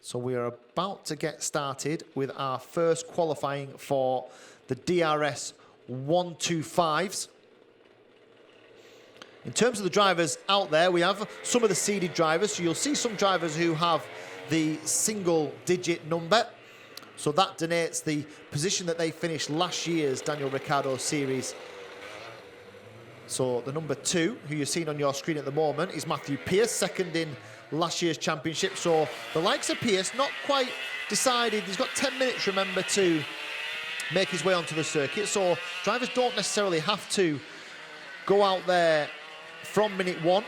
So we are about to get started with our first qualifying for the DRS125s. In terms of the drivers out there, we have some of the seeded drivers. So you'll see some drivers who have the single-digit number. So that denotes the position that they finished last year's Daniel Ricciardo Series. So the number 2, who you're seeing on your screen at the moment, is Matthew Pearce, second in last year's championship. So the likes of Pearce, not quite decided. He's got 10 minutes, remember, to make his way onto the circuit. So drivers don't necessarily have to go out there from minute 1.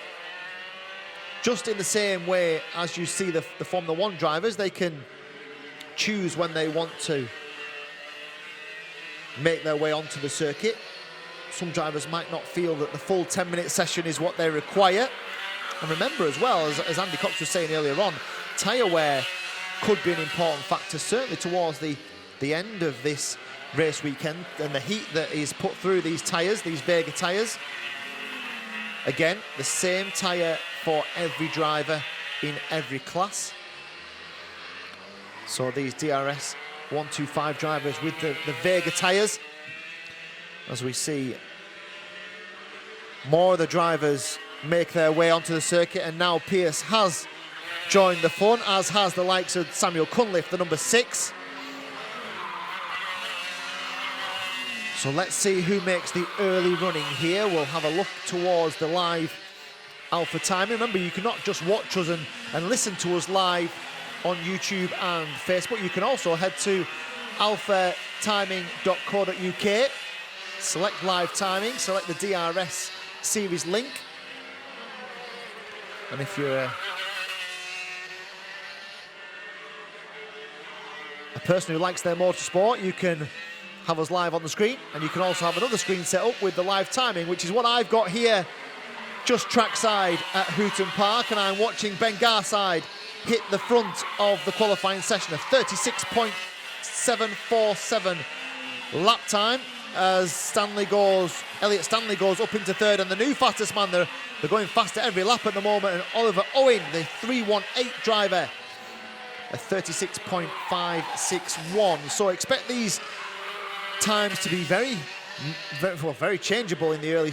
Just in the same way as you see the Formula 1 drivers, they can choose when they want to make their way onto the circuit. Some drivers might not feel that the full 10-minute session is what they require. And remember as well, as Andy Cox was saying earlier on, tyre wear could be an important factor, certainly towards the end of this race weekend, and the heat that is put through these tyres, these Vega tyres. Again, the same tyre for every driver in every class. So these DRS125 drivers with the Vega tyres, as we see more of the drivers make their way onto the circuit, and now Pearce has joined the fun, as has the likes of Samuel Cunliffe, the number 6. So let's see who makes the early running here. We'll have a look towards the live Alpha timing. Remember, you can not just watch us and listen to us live on YouTube and Facebook. You can also head to alphatiming.co.uk, select live timing, select the DRS series link. And if you're a person who likes their motorsport, you can have us live on the screen, and you can also have another screen set up with the live timing, which is what I've got here just trackside at Hooton Park, and I'm watching Ben Garside hit the front of the qualifying session, a 36.747 lap time, as Elliot Stanley goes up into third, and the new fastest man, they're going faster every lap at the moment, and Oliver Owen, the 318 driver, a 36.561. So expect these times to be very changeable in the early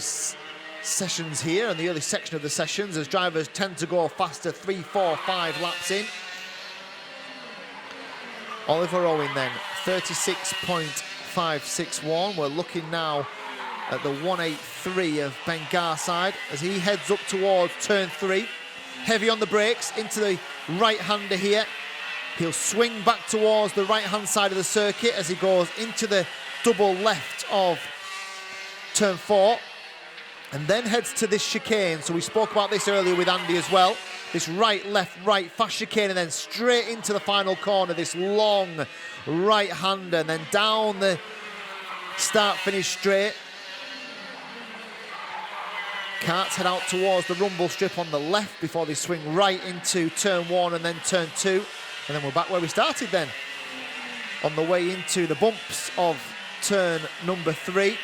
sessions here, and the early section of the sessions, as drivers tend to go faster 3, 4, 5 laps in. Oliver Owen then, 36.561. We're looking now at the 183 of Ben Garside as he heads up towards turn 3. Heavy on the brakes into the right-hander here. He'll swing back towards the right-hand side of the circuit as he goes into the double left of turn 4, and then heads to this chicane. So we spoke about this earlier with Andy as well. This right, left, right, fast chicane, and then straight into the final corner, this long right-hander, and then down the start-finish straight. Karts head out towards the rumble strip on the left before they swing right into turn 1 and then turn 2. And then we're back where we started then, on the way into the bumps of turn number 3.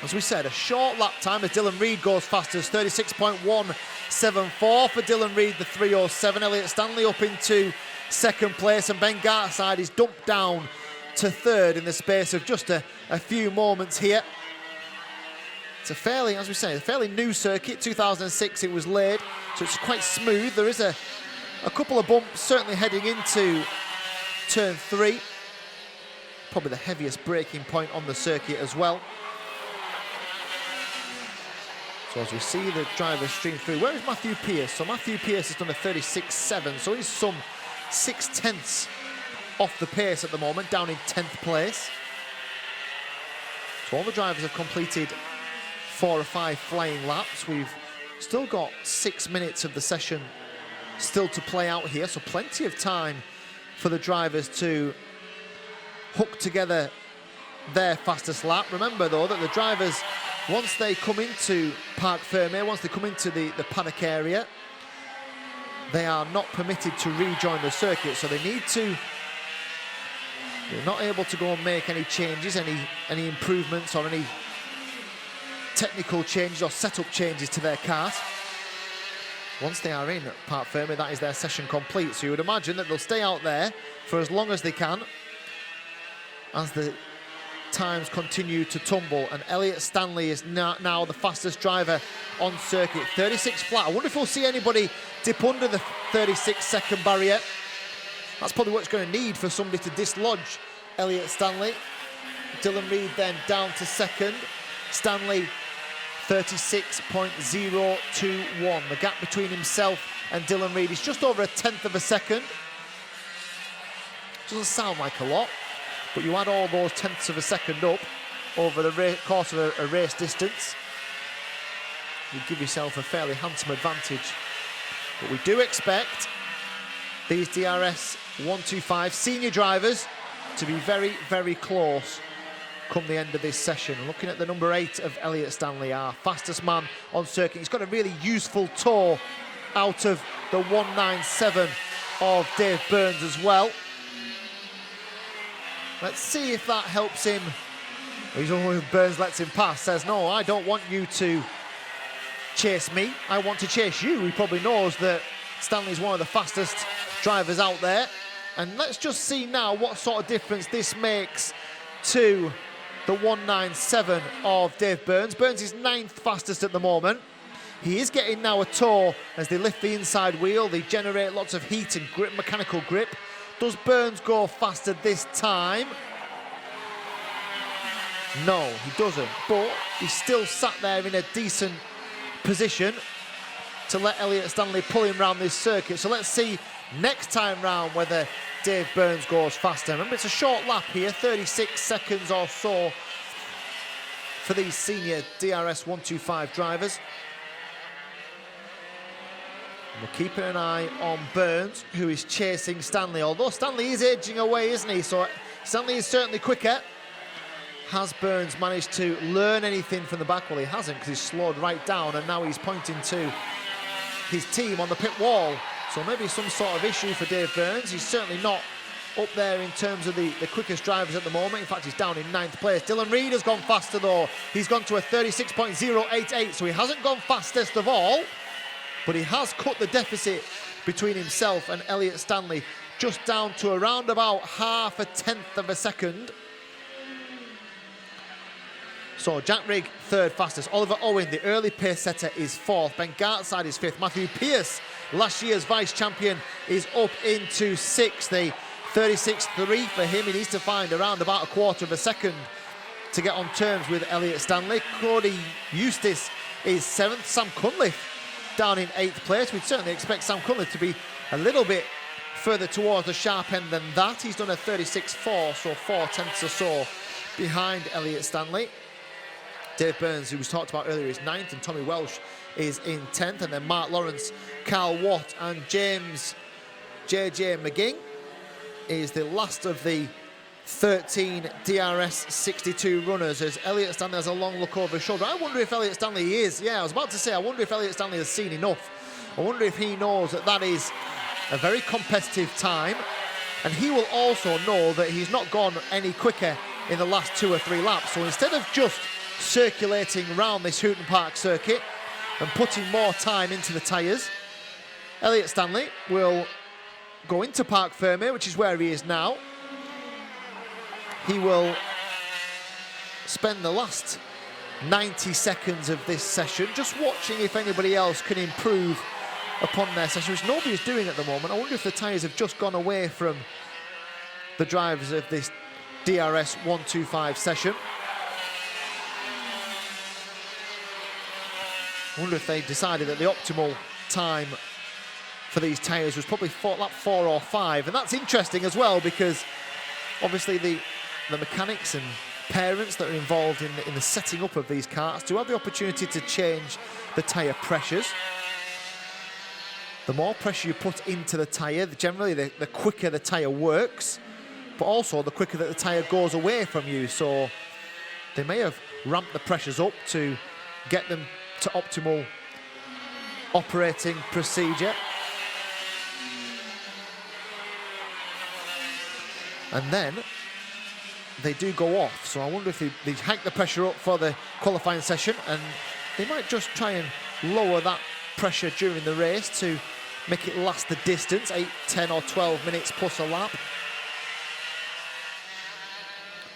As we said, a short lap time as Dylan Reed goes fastest, 36.174 for Dylan Reed, the 307. Elliot Stanley up into second place, and Ben Garside is dumped down to third in the space of just a few moments here. It's a fairly, as we say, a fairly new circuit. 2006 it was laid, so it's quite smooth. There is a couple of bumps certainly heading into turn 3. Probably the heaviest braking point on the circuit as well. So as we see the drivers stream through, where is Matthew Pearce? So Matthew Pearce has done a 36.7, so he's some 6/10 off the pace at the moment, down in 10th place. So all the drivers have completed 4 or 5 flying laps. We've still got 6 minutes of the session still to play out here, so plenty of time for the drivers to hook together their fastest lap. Remember though that the drivers, once they come into Parc Fermé, once they come into the paddock area, they are not permitted to rejoin the circuit, so they need to, they're not able to go and make any changes, any improvements or any technical changes or setup changes to their cars. once they are in Parc Fermé, that is their session complete. So you would imagine that they'll stay out there for as long as they can as the times continue to tumble. And Elliott Stanley is now the fastest driver on circuit, 36 flat. I wonder if we'll see anybody dip under the 36-second barrier. That's probably what it's going to need for somebody to dislodge Elliott Stanley. Dylan Reid then down to second. Stanley 36.021. The gap between himself and Dylan Reid is just over 1/10 of a second. Doesn't sound like a lot, but you add all those tenths of a second up over the course of a race distance, you give yourself a fairly handsome advantage. But we do expect these DRS125 senior drivers to be very, very close come the end of this session. Looking at the number 8 of Elliott Stanley, our fastest man on circuit. He's got a really useful toe out of the 197 of Dave Burns as well. Let's see if that helps him. He's always, Burns lets him pass, says, no, I don't want you to chase me, I want to chase you. He probably knows that Stanley's one of the fastest drivers out there. And let's just see now what sort of difference this makes to the 197 of Dave Burns. Burns is 9th fastest at the moment. He is getting now a toe as they lift the inside wheel. They generate lots of heat and grip, mechanical grip. Does Burns go faster this time? No, he doesn't. But he's still sat there in a decent position to let Elliott Stanley pull him around this circuit. So let's see next time round whether Dave Burns goes faster. Remember, it's a short lap here, 36 seconds or so for these senior DRS125 drivers. And we're keeping an eye on Burns, who is chasing Stanley, although Stanley is edging away, isn't he? So Stanley is certainly quicker. Has Burns managed to learn anything from the back? Well, he hasn't, because he's slowed right down, and now he's pointing to his team on the pit wall. So maybe some sort of issue for Dave Burns. He's certainly not up there in terms of the quickest drivers at the moment. In fact, he's down in 9th place. Dylan Reid has gone faster, though. He's gone to a 36.088, so he hasn't gone fastest of all, but he has cut the deficit between himself and Elliott Stanley just down to around about 0.5 of a second. So Jack Rigg, 3rd fastest. Oliver Owen, the early pace setter, is 4th. Ben Gartside is 5th. Matthew Pearce, last year's vice champion, is up into 6th. The 36.3 for him. He needs to find around about 1/4 of a second to get on terms with Elliott Stanley. Cody Eustace is 7th. Sam Cunliffe down in 8th place. We'd certainly expect Sam Cunliffe to be a little bit further towards the sharp end than that. He's done a 36.4, so 0.4 or so behind Elliott Stanley. Dave Burns, who was talked about earlier, is 9th, and Tommy Welsh is in 10th, and then Mark Lawrence, Carl Watt and James JJ McGing is the last of the 13 DRS62 runners, as Elliott Stanley has a long look over his shoulder. I wonder if Elliott Stanley is, I was about to say, I wonder if Elliott Stanley has seen enough. I wonder if he knows that that is a very competitive time, and he will also know that he's not gone any quicker in the last 2 or 3 laps. So instead of just circulating around this Hooton Park circuit and putting more time into the tyres, Elliott Stanley will go into Parc Fermé, which is where he is now. He will spend the last 90 seconds of this session just watching if anybody else can improve upon their session, which nobody is doing at the moment. I wonder if the tyres have just gone away from the drivers of this DRS125 session. I wonder if they decided that the optimal time for these tyres was probably lap 4 or 5. And that's interesting as well, because obviously the mechanics and parents that are involved in the setting up of these karts do have the opportunity to change the tyre pressures. The more pressure you put into the tyre, generally the quicker the tyre works, but also the quicker that the tyre goes away from you. So they may have ramped the pressures up to get them to optimal operating procedure. And then they do go off. So I wonder if they hike the pressure up for the qualifying session, and they might just try and lower that pressure during the race to make it last the distance, 8, 10 or 12 minutes plus a lap.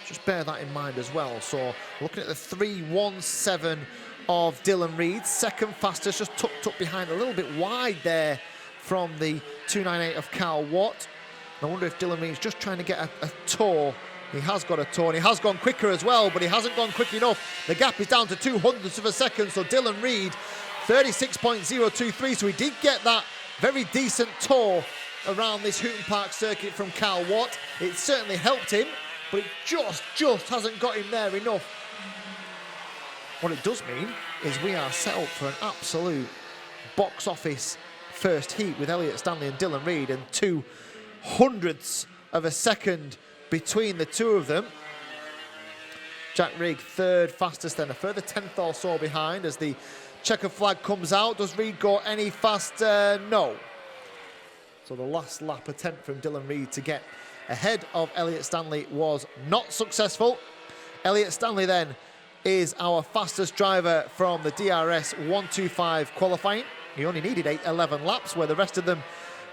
Just bear that in mind as well. So looking at the 3:17 of Dylan Reid, second fastest, just tucked up behind, a little bit wide there from the 2:98 of Carl Watt. I wonder if Dylan Reid's just trying to get a tour. He has got a tour, and he has gone quicker as well, but he hasn't gone quick enough. The gap is down to 0.02 of a second, so Dylan Reid, 36.023, so he did get that very decent tour around this Hooton Park circuit from Carl Watt. It certainly helped him, but it just hasn't got him there enough. What it does mean is we are set up for an absolute box office first heat with Elliott Stanley and Dylan Reid, and 0.02 of a second between the two of them. Jack Rigg third fastest, then a further 10th or so behind as the checker flag comes out. Does Reid go any faster? No. So the last lap attempt from Dylan Reid to get ahead of Elliott Stanley was not successful. Elliott Stanley then is our fastest driver from the DRS125 qualifying. He only needed 11 laps, where the rest of them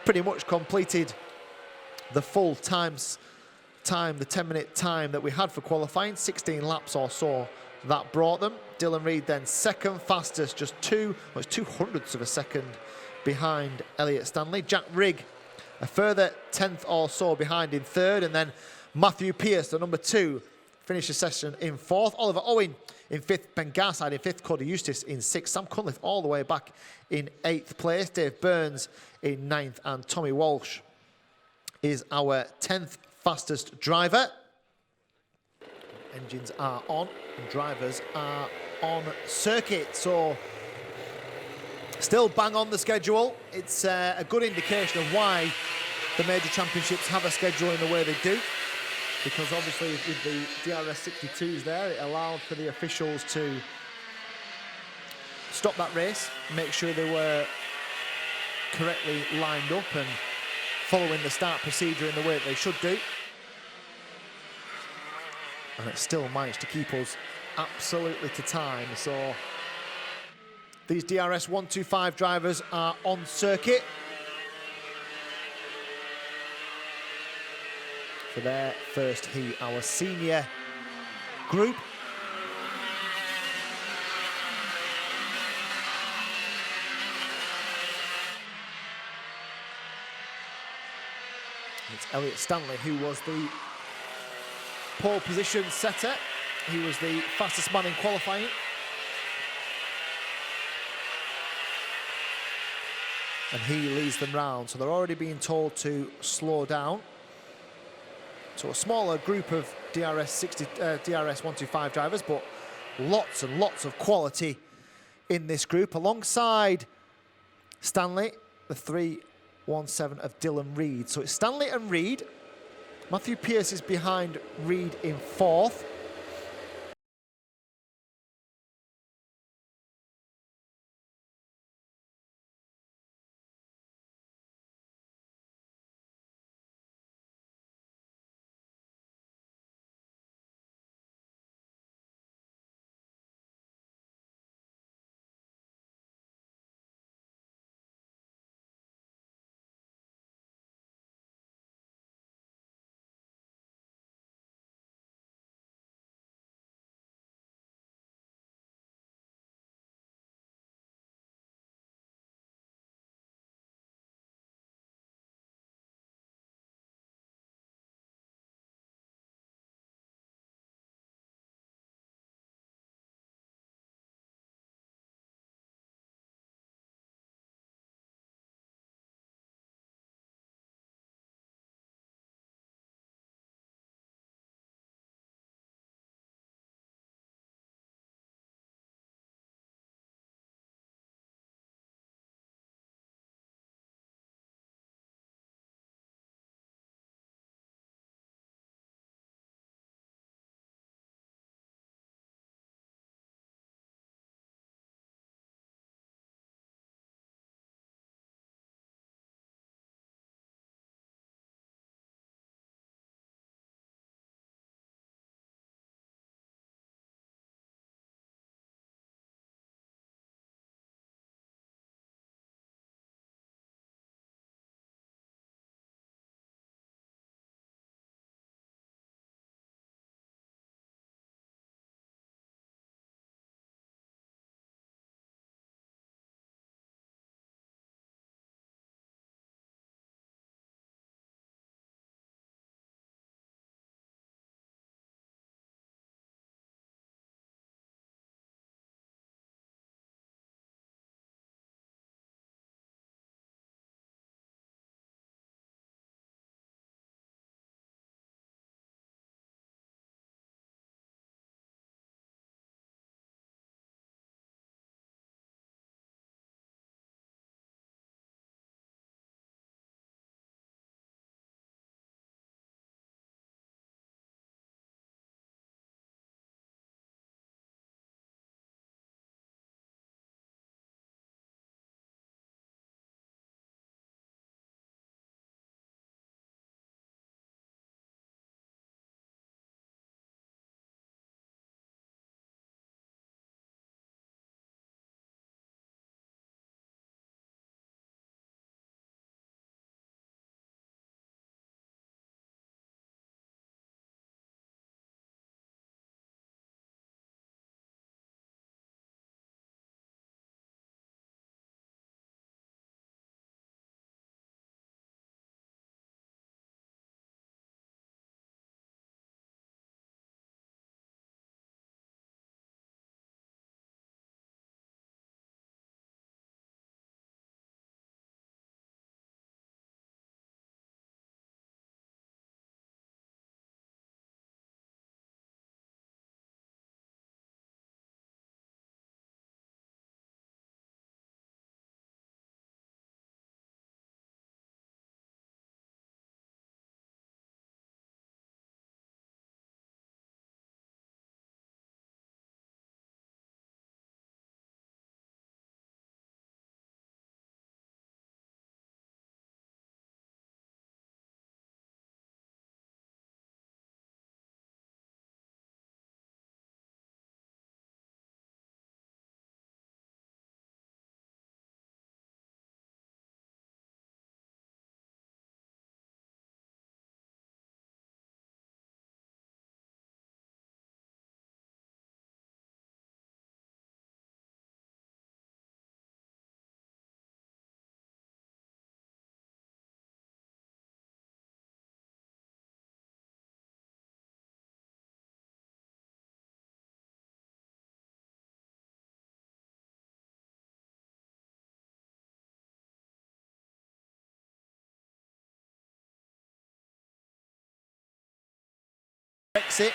pretty much completed the full time, the 10-minute time that we had for qualifying, 16 laps or so that brought them. Dylan Reid then second fastest, just 0.02 of a second behind Elliott Stanley. Jack Rigg a further 10th or so behind in third, and then Matthew Pearce, the number 2, finished the session in 4th. Oliver Owen in 5th, Ben Garside in 5th, Cody Eustace in 6th, Sam Cunliffe all the way back in 8th place, Dave Burns in 9th, and Tommy Walsh is our 10th fastest driver. Engines are on and drivers are on circuit, so still bang on the schedule. It's a good indication of why the major championships have a schedule in the way they do, because obviously with the DRS62s there, it allowed for the officials to stop that race, make sure they were correctly lined up and following the start procedure in the way that they should do. And it still managed to keep us absolutely to time. So these DRS125 drivers are on circuit for their first heat, our senior group. It's Elliott Stanley who was the pole position setter. He was the fastest man in qualifying. And he leads them round, so they're already being told to slow down. So a smaller group of DRS125 drivers, but lots and lots of quality in this group. Alongside Stanley, the 3:17 of Dylan Reid. So it's Stanley and Reid. Matthew Pearce is behind Reid in 4th. pace it.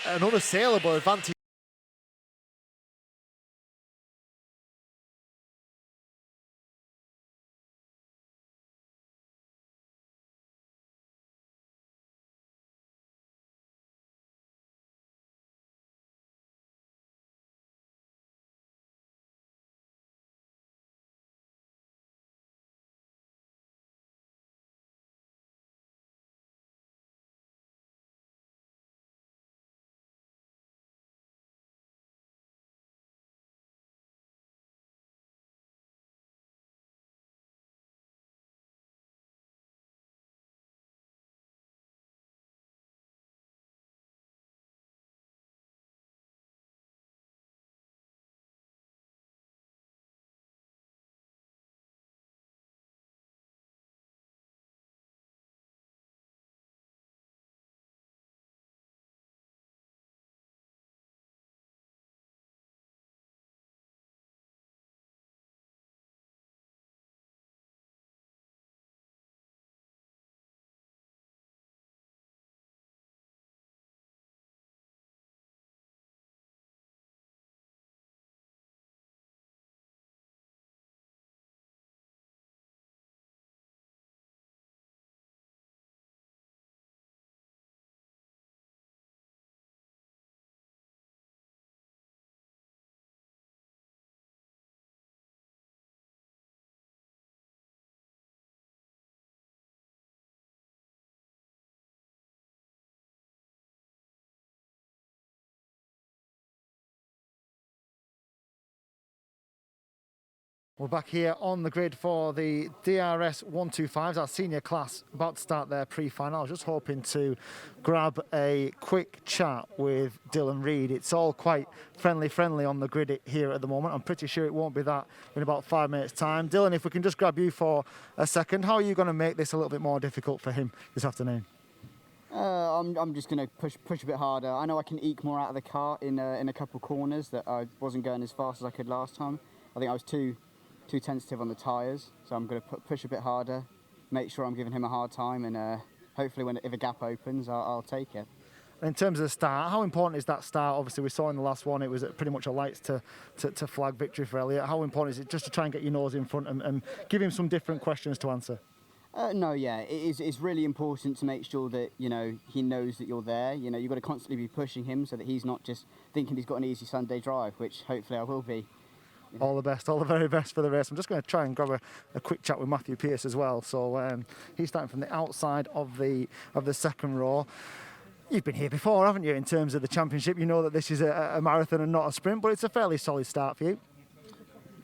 An unassailable advantage. We're back here on the grid for the DRS125s, our senior class, about to start their pre-final. I was just hoping to grab a quick chat with Dylan Reid. It's all quite friendly on the grid here at the moment. I'm pretty sure it won't be that in about 5 minutes' time. Dylan, if we can just grab you for a second, how are you going to make this a little bit more difficult for him this afternoon? I'm just going to push a bit harder. I know I can eke more out of the car in a couple of corners that I wasn't going as fast as I could last time. I think I was too tentative on the tyres, so I'm going to push a bit harder, make sure I'm giving him a hard time, and hopefully if a gap opens, I'll take it. In terms of the start, how important is that start? Obviously, we saw in the last one, it was pretty much a lights to flag victory for Elliott. How important is it just to try and get your nose in front and give him some different questions to answer? No, yeah, it's really important to make sure that, you know, he knows that you're there. You know, you've got to constantly be pushing him so that he's not just thinking he's got an easy Sunday drive, which hopefully I will be. All the best, all the very best for the race. I'm just going to try and grab a quick chat with Matthew Pearce as well. So he's starting from the outside of the second row. You've been here before, haven't you, in terms of the championship? You know that this is a marathon and not a sprint, but it's a fairly solid start for you.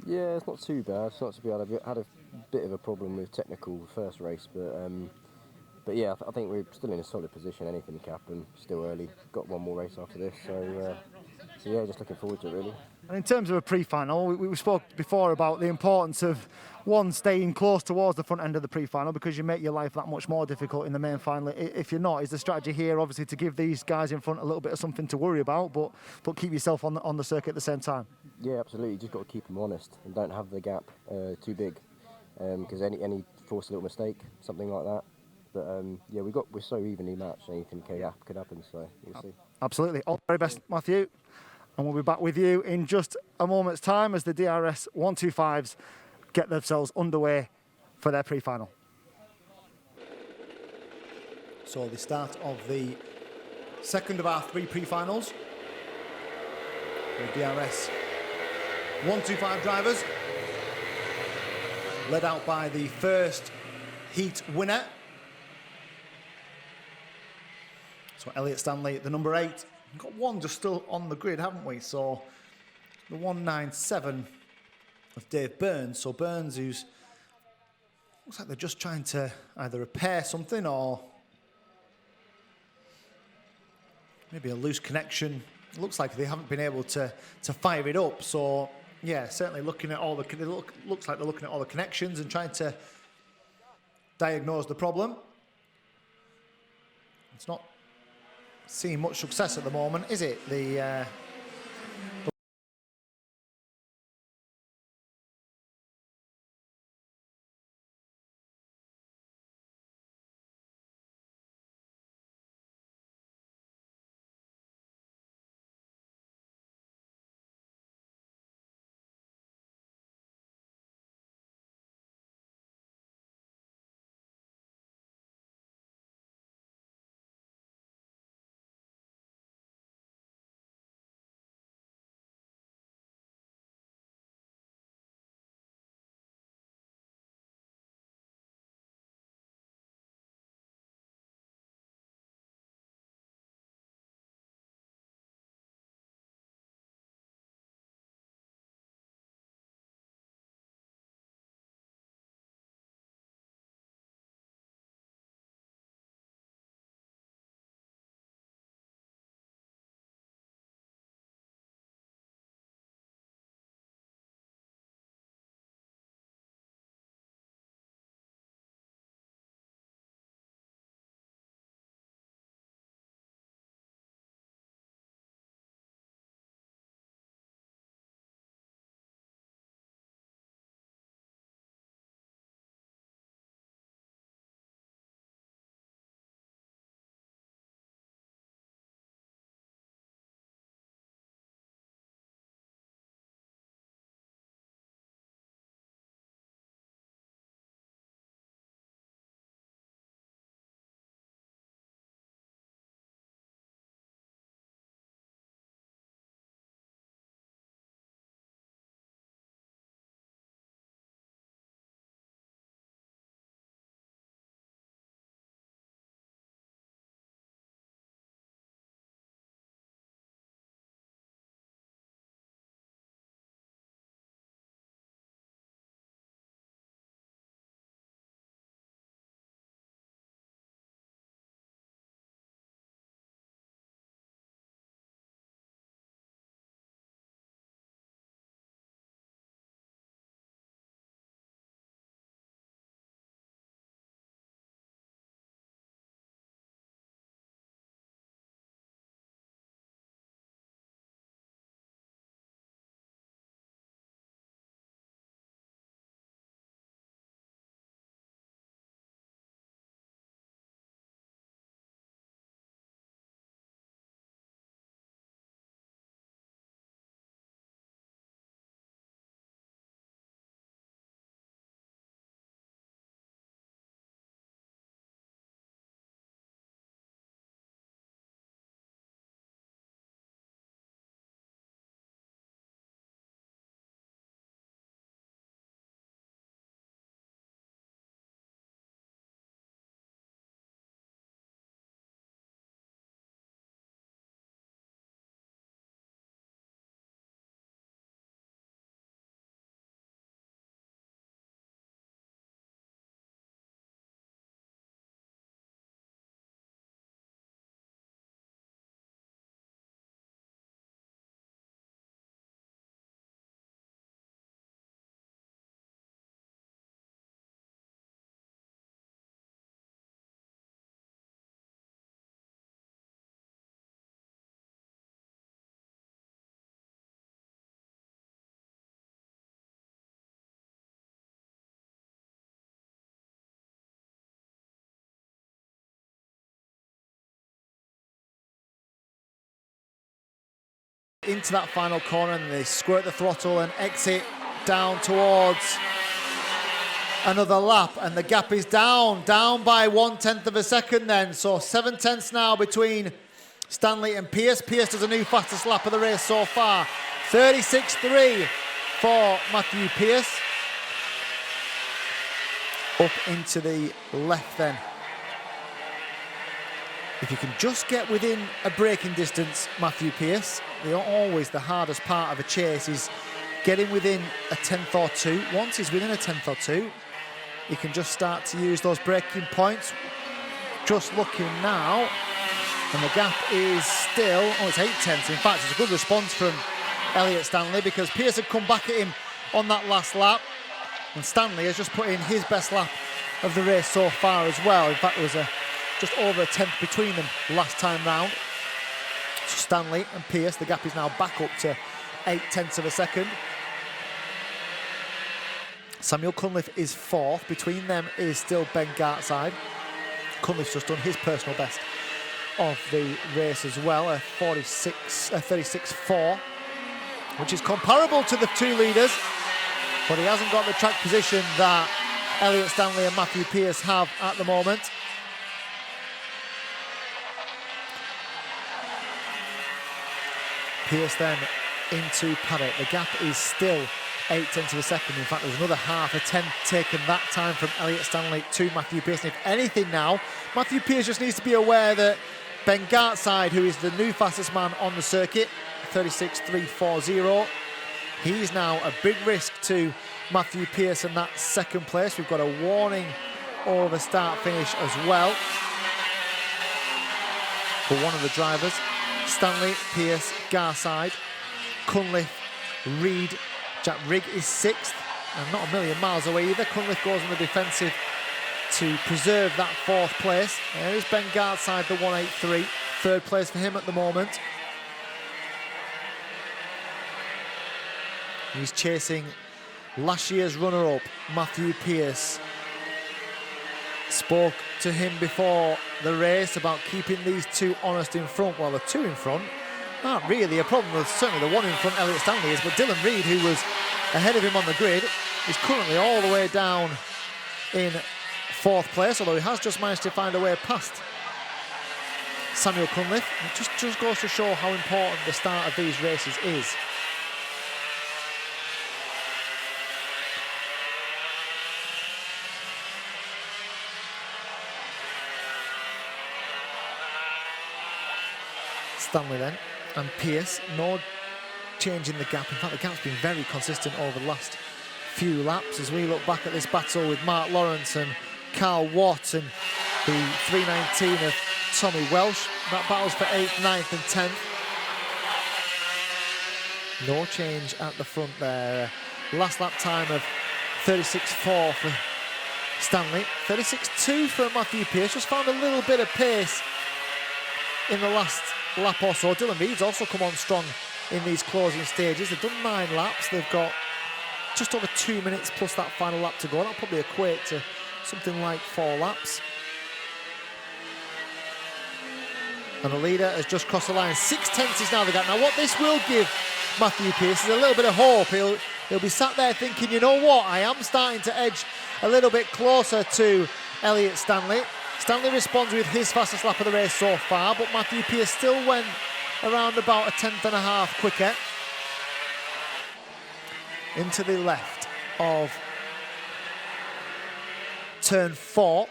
Yeah, it's not too bad. It's not too bad. I had a bit of a problem with technical first race, but yeah, I think we're still in a solid position. Anything can happen. Still early. Got one more race after this, so yeah, just looking forward to it really. And in terms of a pre-final, we spoke before about the importance of one staying close towards the front end of the pre-final because you make your life that much more difficult in the main final. If you're not, is the strategy here obviously to give these guys in front a little bit of something to worry about, but keep yourself on the circuit at the same time? Yeah, absolutely. You just got to keep them honest and don't have the gap too big, because any force a little mistake, something like that. But yeah, we're so evenly matched. Anything could happen. So we'll see. Absolutely. All the very best, Matthew. And we'll be back with you in just a moment's time as the DRS125s get themselves underway for their pre-final. So the start of the second of our 3 pre-finals. The DRS125 drivers, led out by the first heat winner. So Elliott Stanley, the number 8. We've got one just still on the grid, haven't we? So the 197 of Dave Burns. So Burns, who's looks like they're just trying to either repair something or maybe a loose connection. It looks like they haven't been able to fire it up. So yeah, certainly looking at all the looks like they're looking at all the connections and trying to diagnose the problem. It's not seeing much success at the moment, is it? The into that final corner and they squirt the throttle and exit down towards another lap, and the gap is down by 1/10 of a second then. So 7/10 now between Stanley and Pierce. Pierce does a new fastest lap of the race so far. 36.3 for Matthew Pierce. Up into the left then. If you can just get within a braking distance, Matthew Pierce, always the hardest part of a chase is getting within a 10th or two. Once he's within a 10th or two, he can just start to use those braking points. Just looking now, and the gap is still, it's 8/10. In fact, it's a good response from Elliott Stanley, because Pierce had come back at him on that last lap, and Stanley has just put in his best lap of the race so far as well. In fact, there was just over a 10th between them last time round. So Stanley and Pierce, the gap is now back up to 8/10 of a second. Samuel Cunliffe is fourth. Between them is still Ben Gartside. Cunliffe's just done his personal best of the race as well, a 36.4, which is comparable to the two leaders, but he hasn't got the track position that Elliott Stanley and Matthew Pierce have at the moment. Pierce then into paddock. The gap is still 8/10 of a second. In fact, there's another half a 10th taken that time from Elliott Stanley to Matthew Pierce. And if anything now, Matthew Pierce just needs to be aware that Ben Gartside, who is the new fastest man on the circuit, 36.340, he's now a big risk to Matthew Pierce in that second place. We've got a warning over start finish as well for one of the drivers. Stanley, Pierce, Garside, Cunliffe, Reid, Jack Rigg is sixth, and not a million miles away either. Cunliffe goes on the defensive to preserve that fourth place. There is Ben Gartside, the 183, third place for him at the moment. He's chasing last year's runner-up, Matthew Pierce. Spoke to him before the race about keeping these two honest in front. Well, the two in front aren't really a problem. Well, certainly the one in front, Elliott Stanley, is, but Dylan Reid, who was ahead of him on the grid, is currently all the way down in fourth place, although he has just managed to find a way past Samuel Cunliffe. It just goes to show how important the start of these races is. Stanley then, and Pierce, no change in the gap. In fact, the gap's been very consistent over the last few laps as we look back at this battle with Mark Lawrence and Carl Watt and the 319 of Tommy Welsh. That battles for 8th, 9th and 10th. No change at the front there. Last lap time of 36.4 for Stanley. 36.2 for Matthew Pierce. Just found a little bit of pace in the last lap or so. Dylan Reid's also come on strong in these closing stages. They've done 9 laps. They've got just over 2 minutes plus that final lap to go. That'll probably equate to something like 4 laps. And the leader has just crossed the line. 6/10 is now the gap. Now what this will give Matthew Pierce is a little bit of hope. He'll be sat there thinking, you know what, I am starting to edge a little bit closer to Elliott Stanley. Stanley responds with his fastest lap of the race so far, but Matthew Pierce still went around about a 10th and a half quicker. Into the left of turn 4.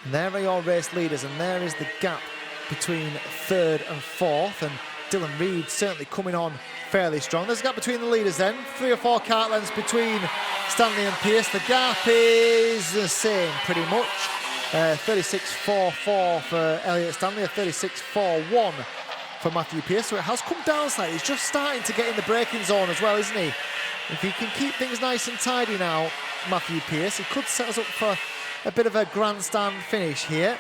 And there are your race leaders, and there is the gap between 3rd and 4th, and Dylan Reid certainly coming on fairly strong. There's a gap between the leaders then, 3 or 4 kart lengths between Stanley and Pierce. The gap is the same pretty much. 36.44 for Elliott Stanley, a 36.41 for Matthew Pierce. So it has come down slightly. He's just starting to get in the braking zone as well, isn't he? If he can keep things nice and tidy now, Matthew Pierce, he could set us up for a bit of a grandstand finish here.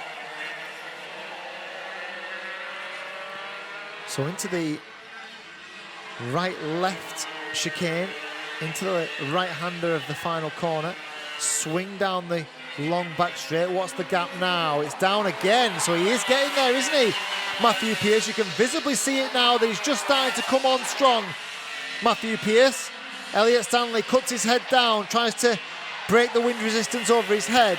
So into the right-left chicane, into the right-hander of the final corner, swing down the long back straight. What's the gap now? It's down again, so he is getting there, isn't he? Matthew Pearce. You can visibly see it now that he's just starting to come on strong. Matthew Pearce. Elliot Stanley cuts his head down, tries to break the wind resistance over his head.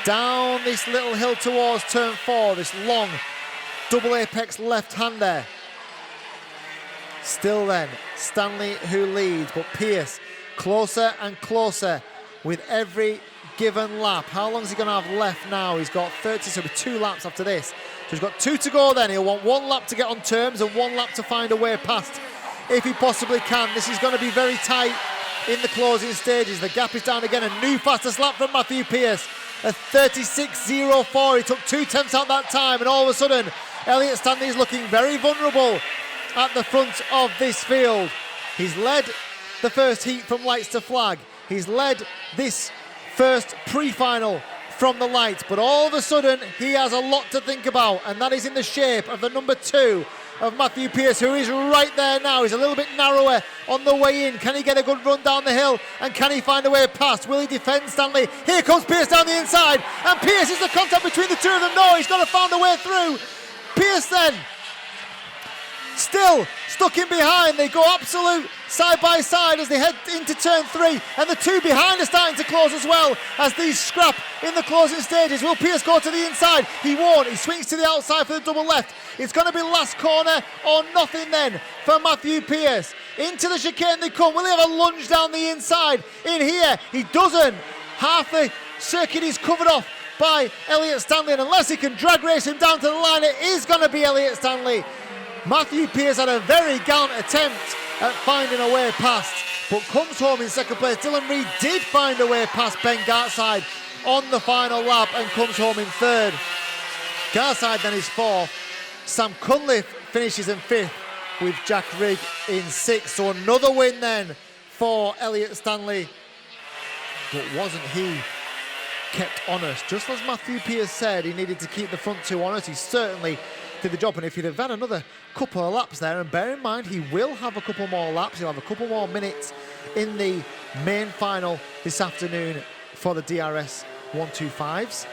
Down this little hill towards turn 4, this long double apex left hand there. Still then, Stanley who leads, but Pearce closer and closer with every given lap. How long is he going to have left now? He's got 30, so it'll be 2 laps after this. So he's got 2 to go then. He'll want 1 lap to get on terms and 1 lap to find a way past if he possibly can. This is going to be very tight in the closing stages. The gap is down again. A new fastest lap from Matthew Pearce. A 36.04. He took 2 tenths out that time, and all of a sudden, Elliot Stanley is looking very vulnerable at the front of this field. He's led the first heat from lights to flag. He's led this first pre-final from the lights, but all of a sudden he has a lot to think about, and that is in the shape of the number 2 of Matthew Pearce, who is right there now. He's a little bit narrower on the way in. Can he get a good run down the hill, and can he find a way past? Will he defend Stanley? Here comes Pearce down the inside, and Pearce is the contact between the 2 of them. No, he's got to find a way through. Pearce then still stuck in behind. They go absolute side by side as they head into turn 3, and the 2 behind are starting to close as well as these scrap in the closing stages. Will Pearce go to the inside? He won't. He swings to the outside for the double left. It's going to be last corner or nothing then for Matthew Pearce. Into the chicane they come. Will he have a lunge down the inside? In here, he doesn't. Half the circuit is covered off by Elliot Stanley, and unless he can drag race him down to the line, it is going to be Elliot Stanley. Matthew Pearce had a very gallant attempt at finding a way past, but comes home in second place. Dylan Reid did find a way past Ben Gartside on the final lap and comes home in 3rd. Gartside then is 4th. Sam Cunliffe finishes in 5th with Jack Rigg in 6th. So another win then for Elliot Stanley. But wasn't he kept honest? Just as Matthew Pearce said, he needed to keep the front 2 honest. He certainly did the job, and if he'd have had another couple of laps there, and bear in mind he will have a couple more laps, he'll have a couple more minutes in the main final this afternoon for the DRS125s.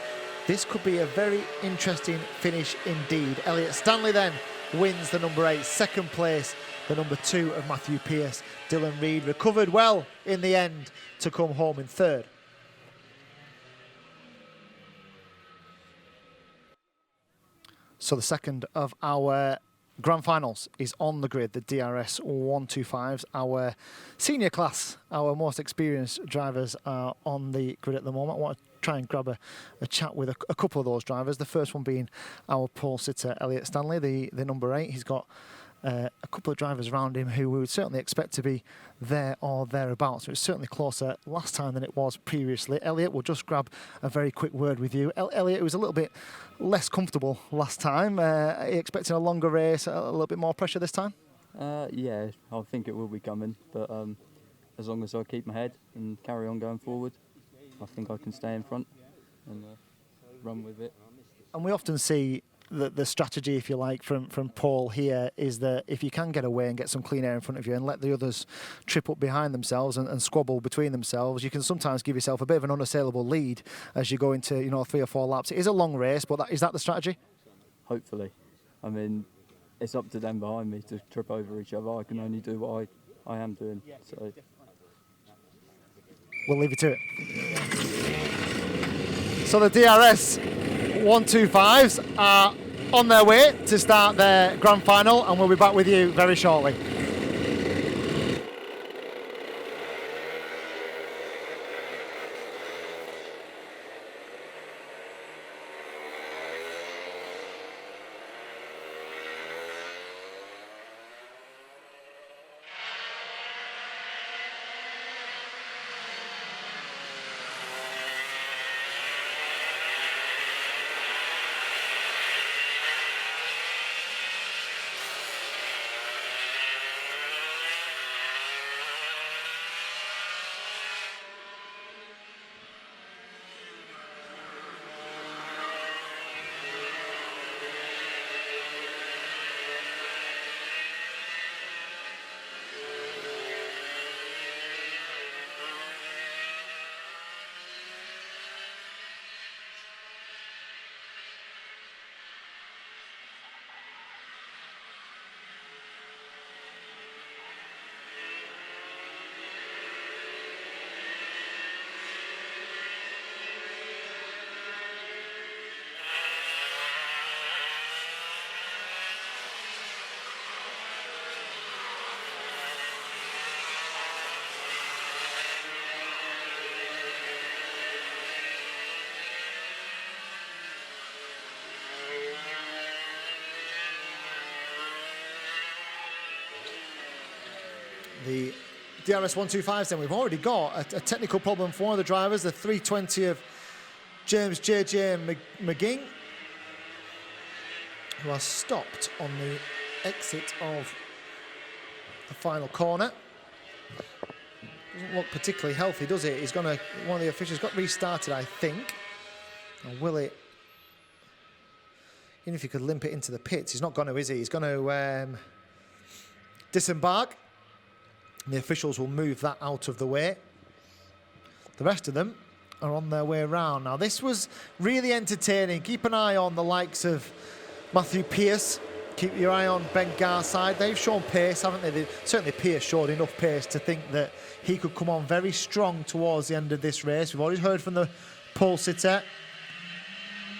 This could be a very interesting finish indeed. Elliot Stanley then wins the number 8, second place the number 2 of Matthew Pearce. Dylan Reid recovered well in the end to come home in 3rd. So the second of our grand finals is on the grid, the DRS125s. Our senior class, our most experienced drivers are on the grid at the moment. I want to try and grab a chat with a couple of those drivers. The first one being our pole sitter, Elliot Stanley, the number 8. He's got a couple of drivers around him who we would certainly expect to be there or thereabouts. So it's certainly closer last time than it was previously. Elliot, we'll just grab a very quick word with you. Elliot, it was a little bit less comfortable last time. Are you expecting a longer race, a little bit more pressure this time? Yeah, I think it will be coming, but as long as I keep my head and carry on going forward, I think I can stay in front and run with it. And we often see the strategy, if you like, from Paul here is that if you can get away and get some clean air in front of you and let the others trip up behind themselves and squabble between themselves, you can sometimes give yourself a bit of an unassailable lead as you go into 3 or 4 laps. It is a long race, but is that the strategy? Hopefully. I mean, it's up to them behind me to trip over each other. I can only do what I am doing. So we'll leave you to it. So the DRS125s are on their way to start their grand final, and we'll be back with you very shortly. the DRS125s, then we've already got a technical problem for one of the drivers, the 320 of James J.J. McGing, who has stopped on the exit of the final corner. Doesn't look particularly healthy, does it? He's gonna, one of the officials got restarted, I think. And will it, even if he could limp it into the pits, he's not going to, is he? He's going to disembark. And the officials will move that out of the way. The rest of them are on their way around. Now, this was really entertaining. Keep an eye on the likes of Matthew Pearce. Keep your eye on Ben Garside. They've shown pace, haven't they? Certainly Pearce showed enough pace to think that he could come on very strong towards the end of this race. We've already heard from the pole sitter.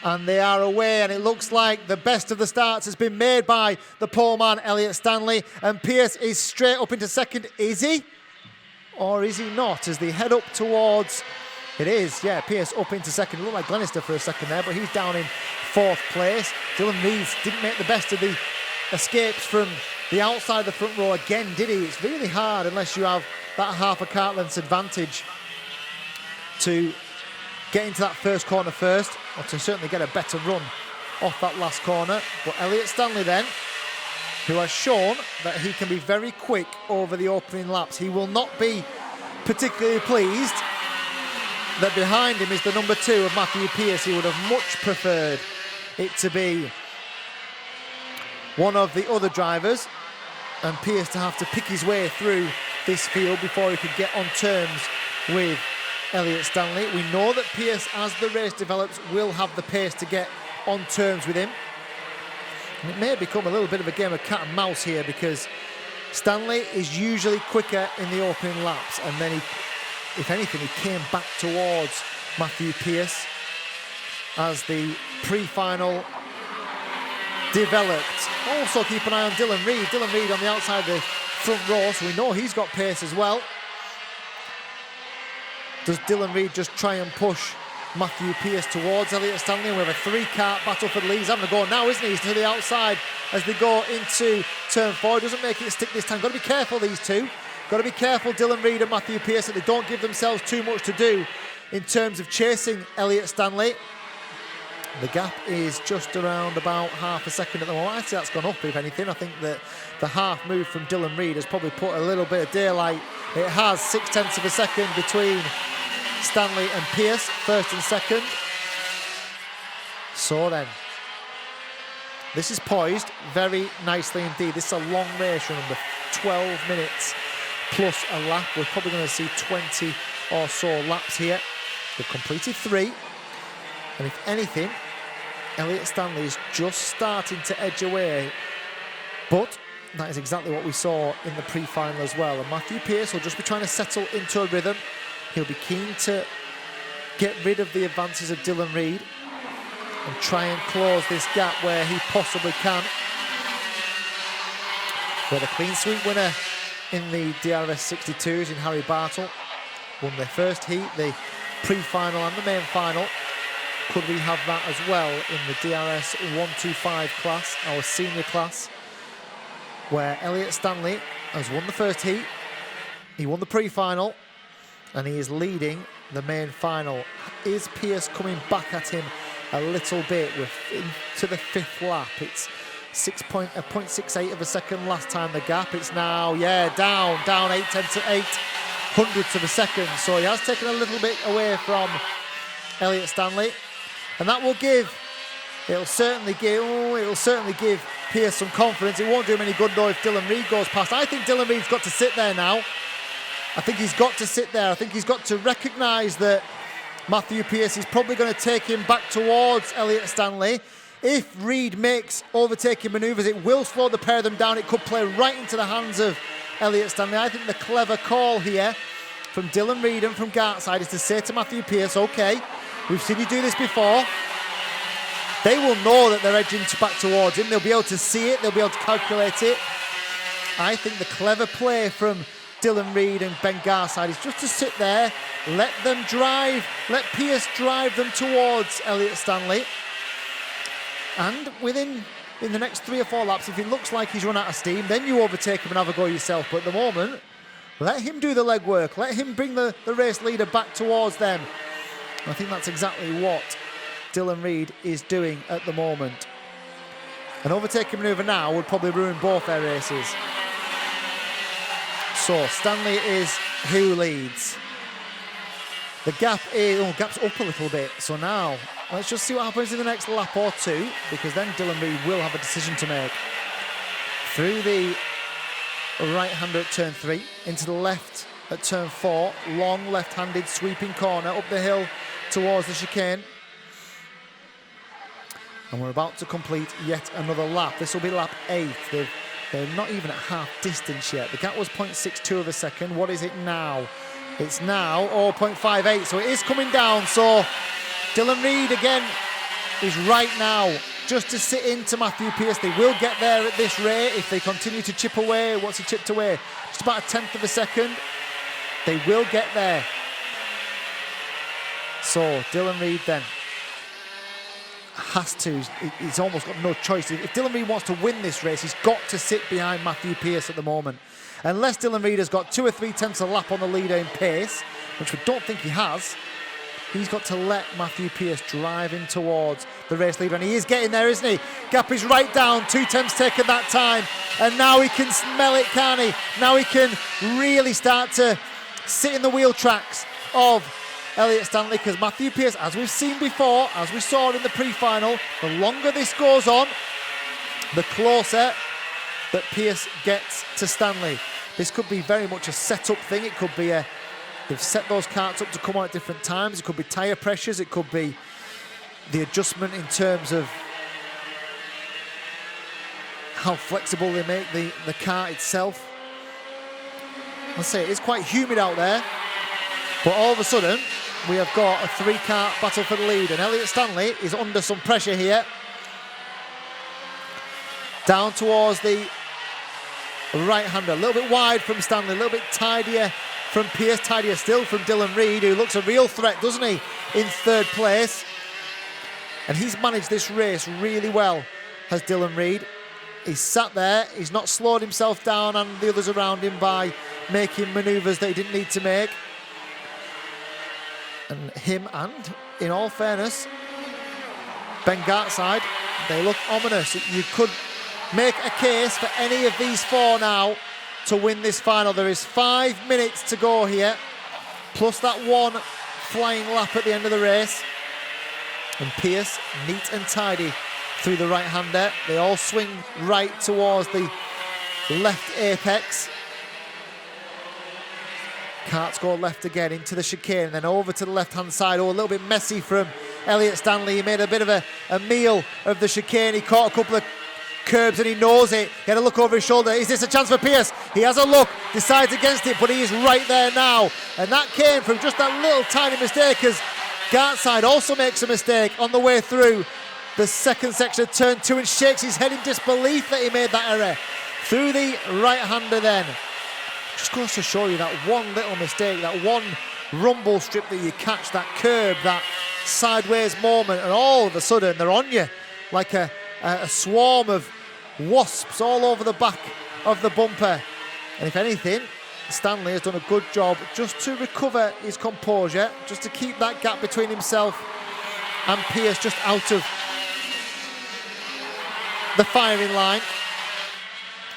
And they are away, and it looks like the best of the starts has been made by the pole man, Elliot Stanley. And Pearce is straight up into second. Is he? Or is he not? As they head up towards... It is, yeah, Pearce up into second. It looked like Glenister for a second there, but he's down in fourth place. Dylan Reeves didn't make the best of the escapes from the outside of the front row again, did he? It's really hard unless you have that half a kart length's advantage to get into that first corner first, or to certainly get a better run off that last corner. But Elliot Stanley then, who has shown that he can be very quick over the opening laps. He will not be particularly pleased that behind him is the number 2 of Matthew Pearce. He would have much preferred it to be one of the other drivers, and Pearce to have to pick his way through this field before he could get on terms with Elliot Stanley. We know that Pearce, as the race develops, will have the pace to get on terms with him. And it may become a little bit of a game of cat and mouse here, because Stanley is usually quicker in the opening laps, and then he, if anything, he came back towards Matthew Pearce as the pre-final developed. Also keep an eye on Dylan Reed. Dylan Reed on the outside of the front row, so we know he's got pace as well. Does Dylan Reed just try and push Matthew Pearce towards Elliot Stanley? We have a 3-kart battle for the lead. He's having a go now, isn't he? He's to the outside as they go into turn 4. He doesn't make it stick this time. Got to be careful, these two. Got to be careful, Dylan Reed and Matthew Pearce, that they don't give themselves too much to do in terms of chasing Elliot Stanley. The gap is just around about half a second at the moment. I'd say that's gone up, if anything. I think that the half move from Dylan Reed has probably put a little bit of daylight. It has 0.6 of a second between Stanley and Pearce, first and second. So then, this is poised very nicely indeed. This is a long race, remember, 12 minutes plus a lap. We're probably going to see 20 or so laps here. They've completed 3. And if anything, Elliot Stanley is just starting to edge away. But that is exactly what we saw in the pre-final as well. And Matthew Pearce will just be trying to settle into a rhythm. He'll be keen to get rid of the advances of Dylan Reed and try and close this gap where he possibly can. Where the clean sweep winner in the DRS 62s in Harry Bartle won their first heat, the pre-final and the main final. Could we have that as well in the DRS 125 class, our senior class, where Elliot Stanley has won the first heat, he won the pre-final, and he is leading the main final. Is Pearce coming back at him a little bit? We're into the 5th lap. It's 0.68 of a second last time the gap. It's now, yeah, down 8 hundredths of a second. So he has taken a little bit away from Elliot Stanley. And that will give, it'll certainly give Pearce some confidence. It won't do him any good though if Dylan Reed goes past. I think Dylan Reed's got to sit there now. I think he's got to sit there. I think he's got to recognise that Matthew Pearce is probably going to take him back towards Elliot Stanley. If Reed makes overtaking manoeuvres, it will slow the pair of them down. It could play right into the hands of Elliot Stanley. I think the clever call here from Dylan Reed and from Gartside is to say to Matthew Pearce, okay, we've seen you do this before. They will know that they're edging back towards him. They'll be able to see it. They'll be able to calculate it. I think the clever play from Dylan Reed and Ben Garside is just to sit there, let them drive, let Pearce drive them towards Elliot Stanley. And in the next 3 or 4 laps, if it looks like he's run out of steam, then you overtake him and have a go yourself. But at the moment, Let him do the legwork. Let him bring the race leader back towards them. I think that's exactly what Dylan Reid is doing at the moment. An overtaking manoeuvre now would probably ruin both their races. So Stanley is who leads. The gap is, gap's up a little bit. So now let's just see what happens in the next lap or two, because then Dylan Reid will have a decision to make. Through the right-hander at turn 3, into the left at turn 4, long left-handed sweeping corner up the hill towards the chicane. And we're about to complete yet another lap. This will be lap 8. They're not even at half distance yet. The gap was 0.62 of a second. What is it now? It's now 0.58, so it is coming down. So Dylan Reid again is right now just to sit into Matthew Pearce. They will get there at this rate if they continue to chip away. What's he chipped away? Just about 1/10 of a second. They will get there. So Dylan Reid then has to, he's almost got no choice. If Dylan Reid wants to win this race, he's got to sit behind Matthew Pearce at the moment. Unless Dylan Reid has got 2 or 3 tenths a lap on the leader in pace, which we don't think he has, he's got to let Matthew Pearce drive in towards the race leader. And he is getting there, isn't he? Gap is right down, 2 tenths taken that time. And now he can smell it, can't he? Now he can really start to sit in the wheel tracks of Elliott Stanley, because Matthew Pearce, as we've seen before, as we saw in the pre-final, the longer this goes on, the closer that Pearce gets to Stanley. This could be very much a set-up thing. It could be they've set those carts up to come on at different times. It could be tyre pressures. It could be the adjustment in terms of how flexible they make the cart itself. I'll say it is quite humid out there, but all of a sudden we have got a 3-cart battle for the lead, and Elliott Stanley is under some pressure here. Down towards the right-hander, a little bit wide from Stanley, a little bit tidier from Pearce, tidier still from Dylan Reid, who looks a real threat, doesn't he, in 3rd place. And he's managed this race really well, has Dylan Reid. He's sat there, he's not slowed himself down and the others around him by making manoeuvres that he didn't need to make. And him and, in all fairness, Ben Gartside, they look ominous. You could make a case for any of these 4 now to win this final. There is 5 minutes to go here, plus that 1 flying lap at the end of the race. And Pearce, neat and tidy through the right-hander. They all swing right towards the left apex. Carts go left again into the chicane, and then over to the left-hand side. Oh, a little bit messy from Elliott Stanley. He made a bit of a meal of the chicane. He caught a couple of curbs and he knows it. He had a look over his shoulder. Is this a chance for Pearce? He has a look, decides against it, but he is right there now. And that came from just that little tiny mistake, as Gartside also makes a mistake on the way through the 2nd section of turn 2 and shakes his head in disbelief that he made that error. Through the right-hander then. Just goes to show you that one little mistake, that one rumble strip that you catch, that curb, that sideways moment, and all of a sudden they're on you like a swarm of wasps all over the back of the bumper. And if anything, Stanley has done a good job just to recover his composure, just to keep that gap between himself and Pearce just out of the firing line.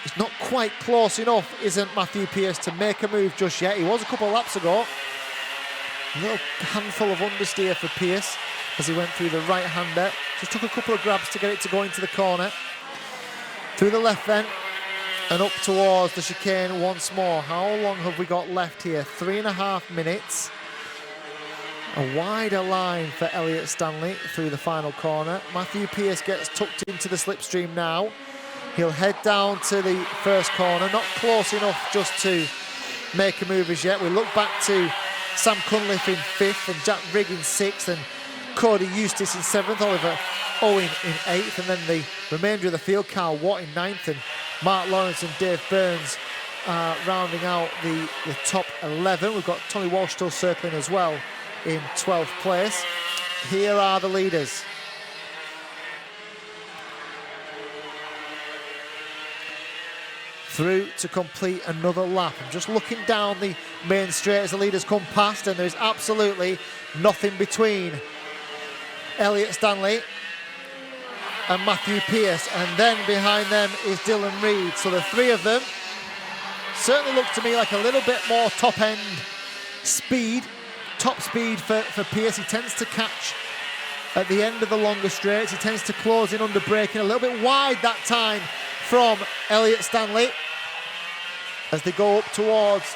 He's not quite close enough, isn't Matthew Pearce, to make a move just yet. He was a couple of laps ago. A little handful of understeer for Pearce as he went through the right-hander. Just took a couple of grabs to get it to go into the corner. Through the left then, and up towards the chicane once more. How long have we got left here? 3.5 minutes. A wider line for Elliott Stanley through the final corner. Matthew Pearce gets tucked into the slipstream now. He'll head down to the first corner, not close enough just to make a move as yet. We look back to Sam Cunliffe in 5th and Jack Rigg in 6th and Cody Eustace in 7th, Oliver Owen in 8th, and then the remainder of the field, Carl Watt in 9th and Mark Lawrence and Dave Burns rounding out the top 11. We've got Tommy Walsh still circling as well in 12th place. Here are the leaders. through to complete another lap. I'm just looking down the main straight as the leaders come past, and there's absolutely nothing between Elliott Stanley and Matthew Pearce, and then behind them is Dylan Reid. So the three of them certainly look to me like a little bit more top-end speed, top speed for Pearce. He tends to catch at the end of the longer straights. He tends to close in under braking, a little bit wide that time from Elliott Stanley as they go up towards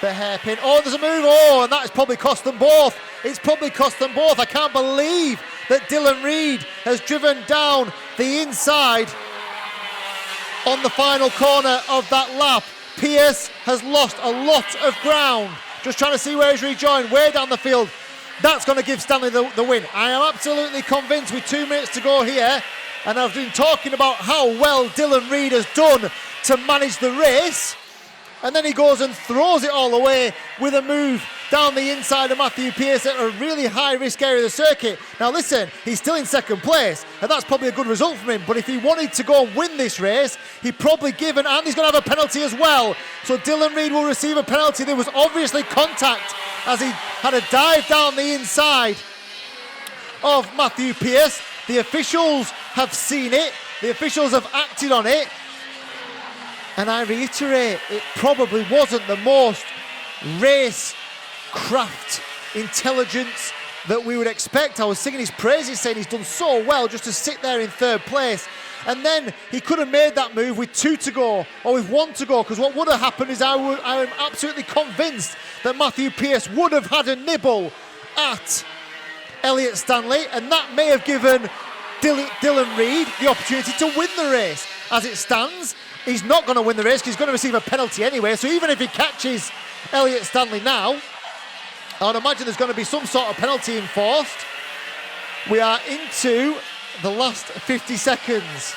the hairpin. Oh, there's a move. Oh, and that has probably cost them both. It's probably cost them both. I can't believe that Dylan Reid has driven down the inside on the final corner of that lap. Pearce has lost a lot of ground. Just trying to see where he's rejoined, way down the field. That's going to give Stanley the win. I am absolutely convinced with 2 minutes to go here, and I've been talking about how well Dylan Reid has done to manage the race, and then he goes and throws it all away with a move down the inside of Matthew Pearce at a really high-risk area of the circuit. Now listen, he's still in second place, and that's probably a good result for him, but if he wanted to go and win this race, he'd probably give and he's going to have a penalty as well. So Dylan Reid will receive a penalty. There was obviously contact as he had a dive down the inside of Matthew Pearce. The officials have seen it. The officials have acted on it. And I reiterate, it probably wasn't the most race craft intelligence that we would expect. I was singing his praises, saying he's done so well just to sit there in third place. And then he could have made that move with 2 to go or with 1 to go, because what would have happened is I am absolutely convinced that Matthew Pearce would have had a nibble at Elliott Stanley, and that may have given Dylan Reid the opportunity to win the race. As it stands, he's not going to win the race because he's going to receive a penalty anyway, so even if he catches Elliott Stanley now, I would imagine there's going to be some sort of penalty enforced. We are into the last 50 seconds.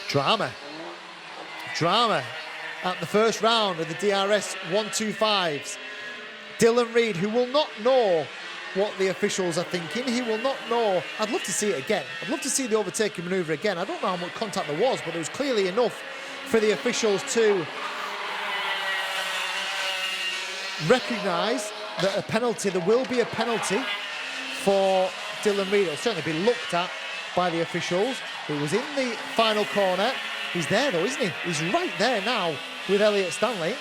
Drama at the first round of the DRS125s. Dylan Reid, who will not know what the officials are thinking. He will not know. I'd love to see it again. I'd love to see the overtaking manoeuvre again. I don't know how much contact there was, but it was clearly enough for the officials to recognise that a penalty, there will be a penalty for Dylan Reid. It'll certainly be looked at by the officials. He was in the final corner. He's there though, isn't he? He's right there now with Elliott Stanley.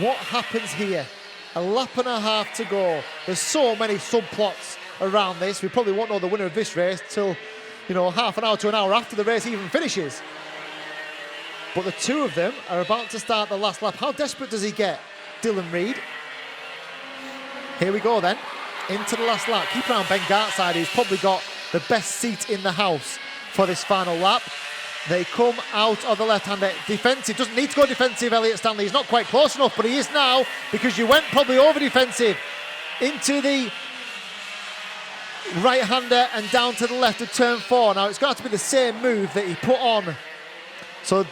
What happens here? A lap and a half to go. There's so many subplots around this. We probably won't know the winner of this race till, half an hour to an hour after the race even finishes. But the two of them are about to start the last lap. How desperate does he get, Dylan Reid? Here we go then, into the last lap. Keep an eye on Ben Gartside, who's probably got the best seat in the house for this final lap. They come out of the left-hander. Defensive, doesn't need to go defensive, Elliott Stanley. He's not quite close enough, but he is now, because you went probably over defensive into the right-hander and down to the left of turn 4. Now it's got to be the same move that he put on. So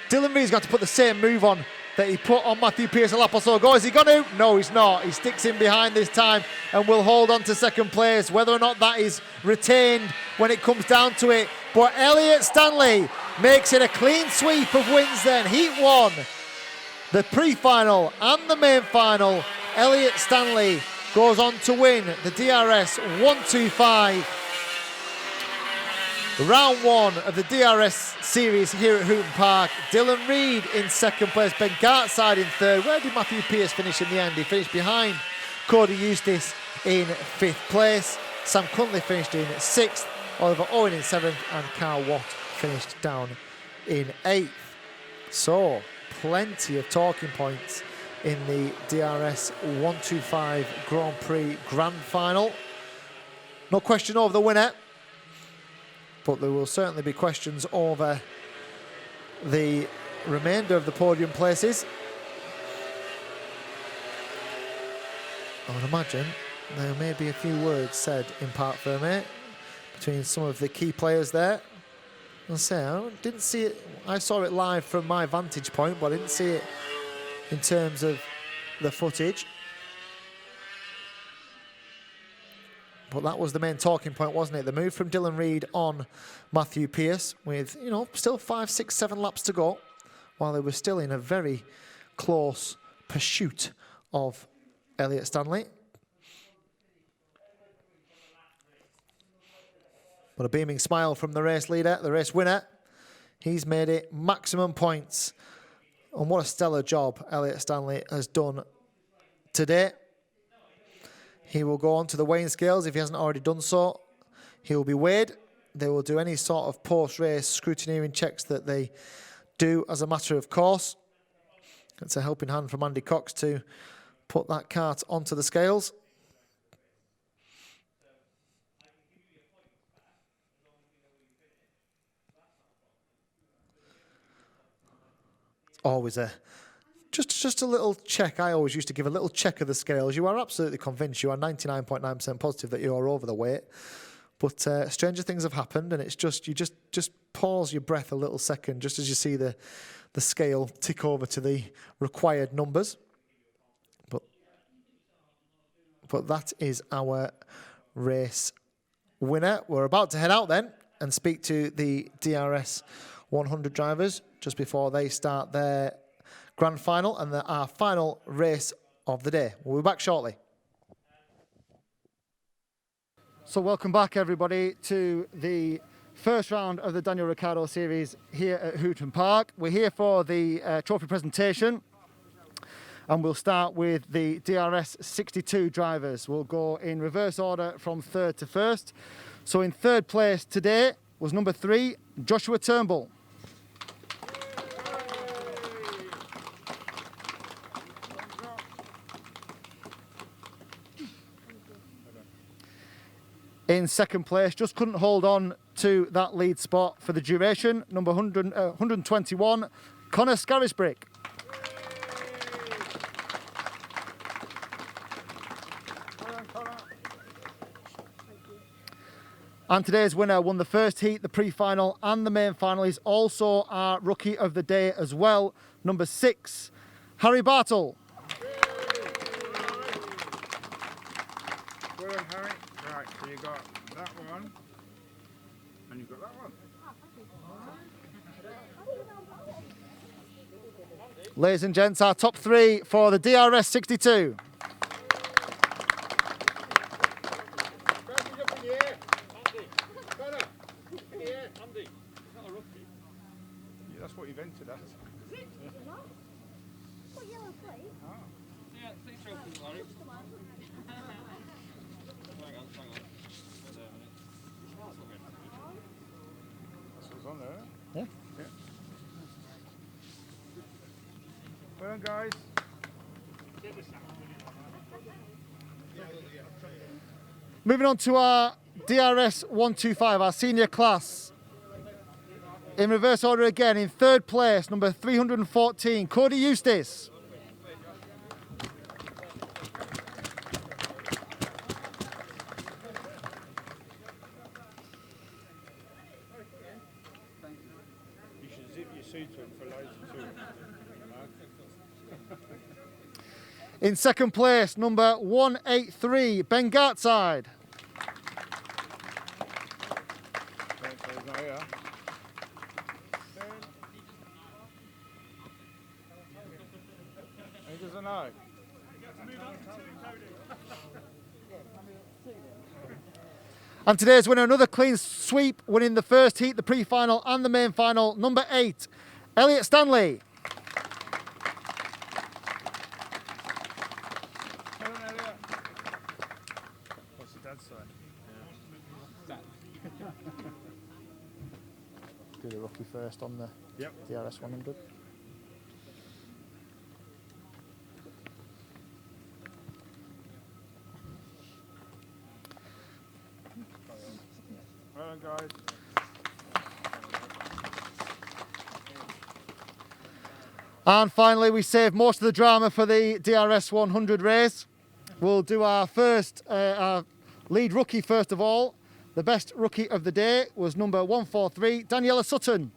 Dylan Reid's got to put the same move on that he put on Matthew Pearce a lap or so ago. Is he going to? No, he's not. He sticks in behind this time and will hold on to second place. Whether or not that is retained when it comes down to it. But Elliott Stanley makes it a clean sweep of wins then. Heat 1, the pre-final and the main final. Elliott Stanley goes on to win the DRS125. Round 1 of the DRS series here at Hooton Park. Dylan Reid in second place, Ben Gartside in third. Where did Matthew Pearce finish in the end? He finished behind Cody Eustace in 5th place. Sam Cunliffe finished in 6th, Oliver Owen in 7th, and Carl Watt finished down in 8th. So, plenty of talking points in the DRS 125 Grand Prix Grand Final. No question over the winner, but there will certainly be questions over the remainder of the podium places. I would imagine there may be a few words said in Parc Fermé between some of the key players there. I'll say, I didn't see it, I saw it live from my vantage point, but I didn't see it in terms of the footage. But that was the main talking point, wasn't it? The move from Dylan Reid on Matthew Pearce with, you know, still 5, 6, 7 laps to go, while they were still in a very close pursuit of Elliott Stanley. But a beaming smile from the race leader, the race winner. He's made it maximum points. And what a stellar job Elliott Stanley has done today. He will go on to the weighing scales if he hasn't already done so. He will be weighed. They will do any sort of post-race scrutineering checks that they do as a matter of course. It's a helping hand from Andy Cox to put that cart onto the scales. Always just a little check. I always used to give a little check of the scales. You are absolutely convinced, you are 99.9% positive that you are over the weight. But stranger things have happened, and it's just, you just pause your breath a little second just as you see the scale tick over to the required numbers. But that is our race winner. We're about to head out then and speak to the DRS 100 drivers just before they start their grand final and our final race of the day. We'll be back shortly. So welcome back, everybody, to the first round of the Daniel Ricciardo Series here at Hooton Park. We're here for the trophy presentation, and we'll start with the DRS 62 drivers. We'll go in reverse order from third to first. So in third place today was number 3, Joshua Turnbull. In second place, just couldn't hold on to that lead spot for the duration, number 121, Connor Scarisbrick. And today's winner won the first heat, the pre-final and the main final. He's also our Rookie of the Day as well, number 6, Harry Bartle. Well done, Harry. Right, so you got that one, and you've got that one. Ladies and gents, our top 3 for the DRS 62. That's what you've entered as. What yellow plate? Yeah, thanks for opening, Larry. Hang on. That's what's on there. Yeah. Well done, guys. Moving on to our DRS 125, our senior class. In reverse order again, in third place, number 314, Cody Eustace. You should zip your suit up for later too. In second place, number 183, Ben Gartside. He's not here. He doesn't know. And today's winner, another clean sweep, winning the first heat, the pre-final and the main final, number 8, Elliott Stanley. Well done, Elliot. What's your dad's side? Do the rookie first on the Yep. DRS 100. Well done, guys. And finally, we saved most of the drama for the DRS 100 race. We'll do our first, our lead rookie first of all. The best rookie of the day was number 143, Daniela Sutton.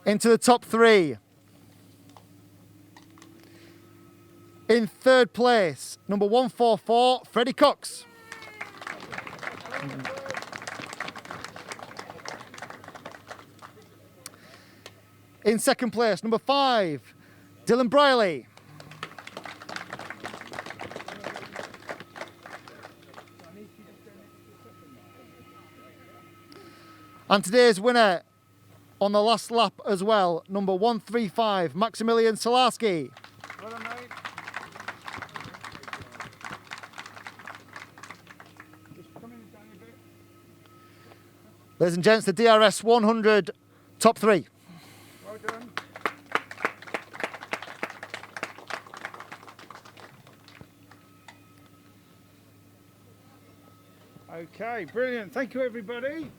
Into the top 3. In third place, number 144, Freddie Cox. In second place, number 5, Dylan Briley. And today's winner on the last lap as well, number 135, Maximilian Salarski. Well done, mate. Just come in down a bit. Ladies and gents, the DRS 100 top 3. Well done. Okay, brilliant. Thank you, everybody.